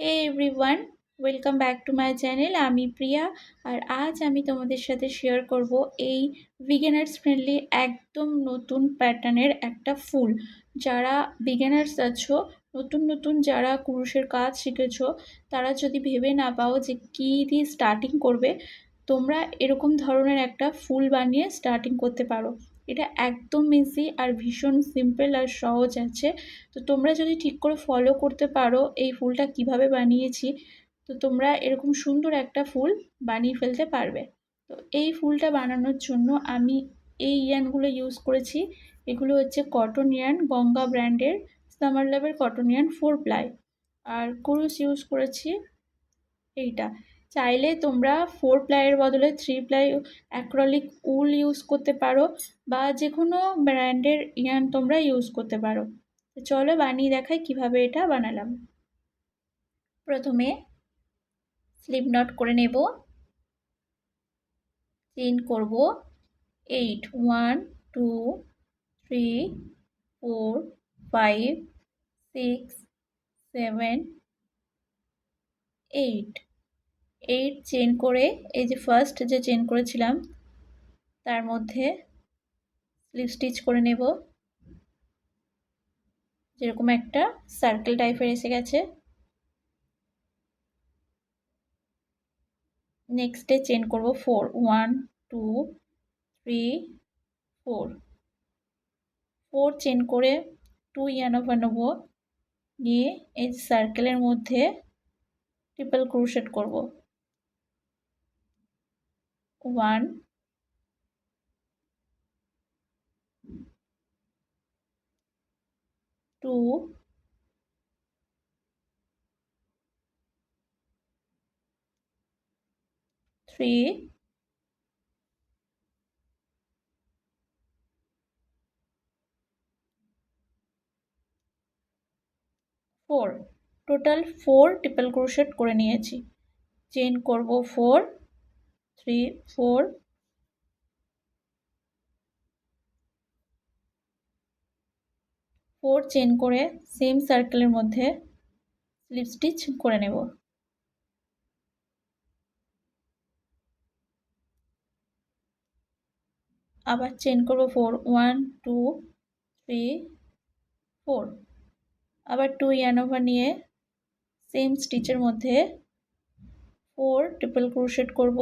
Hey everyone, welcome back to my channel. আমি প্রিয়া। আর আজ আমি তোমাদের সাথে শেয়ার করব এই বিগিনার্স ফ্রেন্ডলি একদম নতুন প্যাটার্নের একটা ফুল। যারা বিগিনার্স আছো, নতুন নতুন যারা কুরুশের কাজ শিখেছো, তারা যদি ভেবে না পাও যে কী দিয়ে স্টার্টিং করবে, তোমরা এরকম ধরনের একটা ফুল বানিয়ে স্টার্টিং করতে পারো। এটা একদম ইজি আর ভীষণ সিম্পল আর সহজ আছে। তো তোমরা যদি ঠিক করে ফলো করতে পারো এই ফুলটা কিভাবে বানিয়েছি, তো তোমরা এরকম সুন্দর একটা ফুল বানিয়ে ফেলতে পারবে। তো এই ফুলটা বানানোর জন্য আমি এই ইয়ানগুলো ইউজ করেছি। এগুলো হচ্ছে কটন ইয়ান, গঙ্গা ব্র্যান্ডের সামার লাভের কটন ইয়ান 4 প্লাই। আর কুরুশ ইউজ করেছি এইটা। চাইলে তোমরা 4 প্লাইয়ের বদলে 3 প্লাই অ্যাক্রলিক উল ইউজ করতে পারো, বা যে কোনো ব্র্যান্ডের ইয়ান তোমরা ইউজ করতে পারো। তো চলো বানিয়ে দেখাই কিভাবে এটা বানালাম। প্রথমে স্লিপ নট করে নেব, চেইন করব 8, 1 2 3 4 5 6 7 8 8 চেইন করে এই যে ফার্স্ট যে চেইন করেছিলাম তার মধ্যে স্লিপ স্টিচ করে নেব। যেরকম একটা সার্কেল টাইপের এসে গেছে। নেক্সটে চেইন করব 4, 1 2 3 4 4 চেইন করে 2 ইয়ান ওভার নেব, নিয়ে এই সার্কেলের মধ্যে ট্রিপল ক্রোশেট করব। 1 2 3 4, টোটাল 4 ট্রিপল ক্রোশেট করে নিয়েছি। চেইন করব 4 3 4 4 চেইন করে সেম সার্কেলের মধ্যে স্লিপ স্টিচ করে নেব। আবার চেইন করব 4, 1 2 3 4, আবার 2 ইয়ার্ন ওভার নিয়ে সেম স্টিচের মধ্যে 4 ট্রিপল ক্রোশেট করব।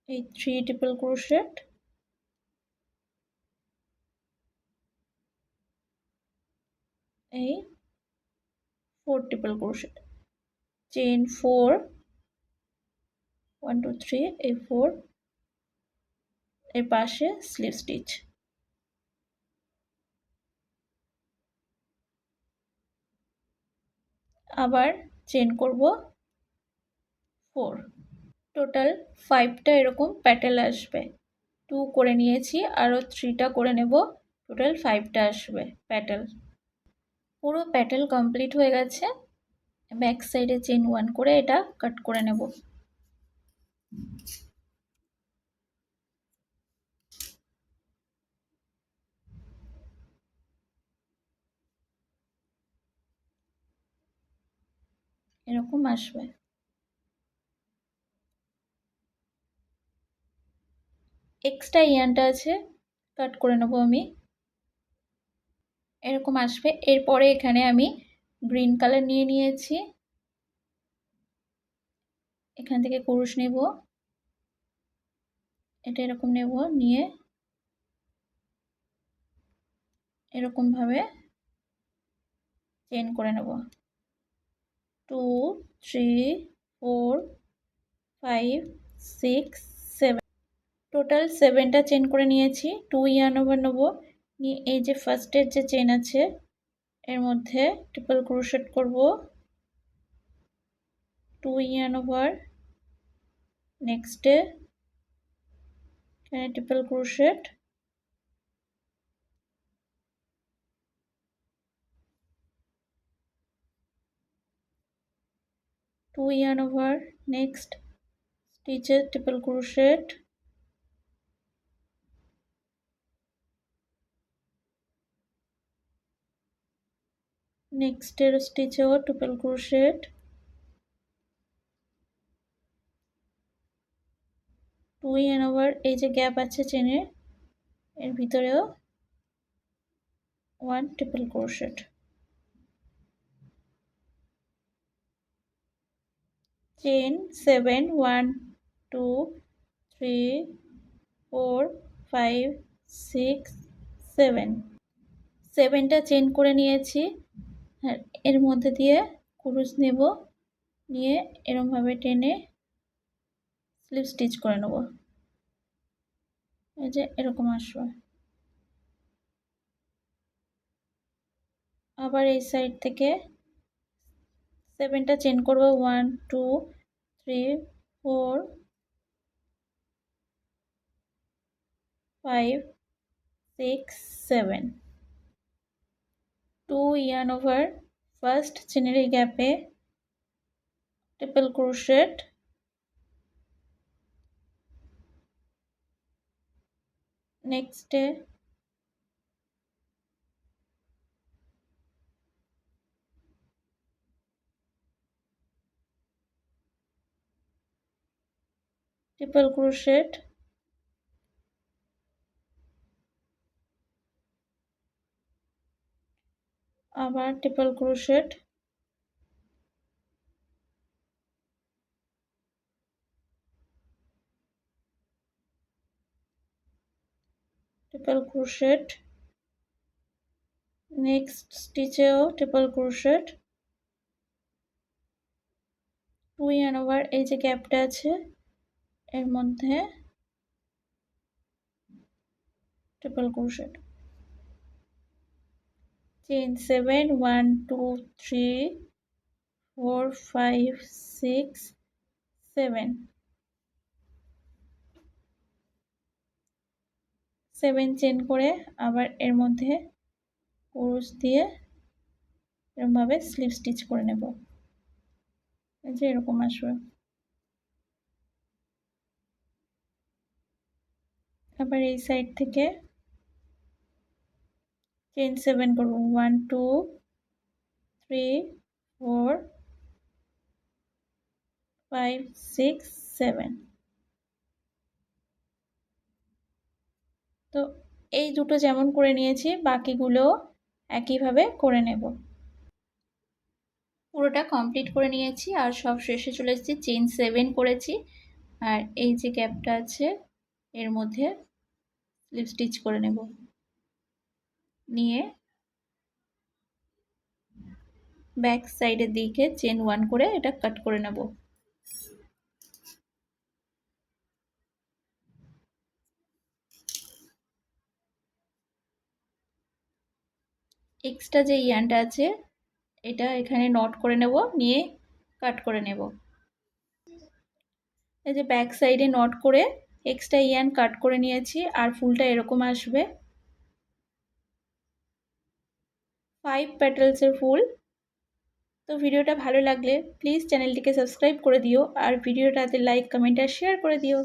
এই 3 ট্রিপল ক্রোশেট, এই 4 ট্রিপল ক্রোশেট, চেইন 4 1 2 3 এই 4, এর পাশে স্লিপ স্টিচ। আবার চেইন করব 4। টোটাল 5টা এরকম প্যাটেল আসবে। 2 করে নিয়েছি, আরও 3টা করে নেব, টোটাল 5টা আসবে প্যাটেল। পুরো প্যাটেল কমপ্লিট হয়ে গেছে। ব্যাক সাইডে চেইন 1 করে এটা কাট করে নেব। এরকম আসবে। এক্সট্রা ইয়ানটা আছে, কাট করে নেব আমি। এরকম আসবে। এরপরে এখানে আমি গ্রিন কালার নিয়ে নিয়েছি, এখান থেকে কুরুশ নেব, এটা এরকম নেব, নিয়ে এরকম ভাবে চেইন করে নেব। 2 3 4 5 6 7, টোটাল 7টা চেইন করে নিয়েছি। 2 ইয়ার্ন ওভার নেব, নিয়ে এই যে ফার্স্টের যে চেইন আছে এর মধ্যে ট্রিপল ক্রোশেট করব। 2 ইয়ার্ন ওভার, নেক্সটে এখানে triple crochet, 2 yarn over, next stitches triple crochet, নেক্সটের স্টিচেও ট্রিপল ক্রোশেট, 2 yarn over এই যে গ্যাপ আছে চেনের এর ভিতরেও 1 ট্রিপল ক্রোশেট, চেন 7 1 2 3 4 5 6 7, 7টা চেন করে নিয়েছি। আর এর মধ্যে দিয়ে কুরুশ নেব, নিয়ে এরমভাবে টেনে স্লিপ স্টিচ করে নেব। এই যে এরকম আসবে। আবার এই সাইড থেকে 7টা চেন করব, 1 2 3 4 5 6 7, 2 yarn over ফার্স্ট চেনের এই গ্যাপে ট্রিপল ক্রোশেট, নেক্সটে ট্রিপল ক্রোশেট, আবার triple crochet, triple crochet, next স্টিচেও ট্রিপল ক্রোশেট, 2 yarn over এই যে গ্যাপটা আছে এর মধ্যে ট্রিপল ক্রোশেট, চেন 7 1 2 3 4 5 6 7, 7 চেন করে আবার এর মধ্যে কুরুশ দিয়ে এরকমভাবে স্লিপ স্টিচ করে নেব। এই যে এরকম আসবে। আবার এই সাইড থেকে চেন 7 করব, 1 2 3 4 5 6 7। তো এই দুটো যেমন করে নিয়েছি বাকিগুলো একইভাবে করে নেব। পুরোটা কমপ্লিট করে নিয়েছি আর সব শেষে চলে এসেছি, চেন 7 করেছি আর এই যে গ্যাপটা আছে এর মধ্যে স্লিপ স্টিচ করে নেব, নিয়ে ব্যাক সাইডের দিকে চেন 1 করে এটা কাট করে নেব। এক্সট্রা যে ইয়ানটা আছে এটা এখানে নট করে নেব, নিয়ে কাট করে নেব। এই যে ব্যাক সাইডে নট করে এক্সট্রা ইয়ান কাট করে নিয়েছি আর ফুলটা এরকম আসবে। 5 পেটালসের ফুল। তো ভিডিওটা ভালো লাগলে প্লিজ চ্যানেলটিকে সাবস্ক্রাইব করে দিও আর ভিডিওটাতে লাইক কমেন্ট আর শেয়ার করে দিও।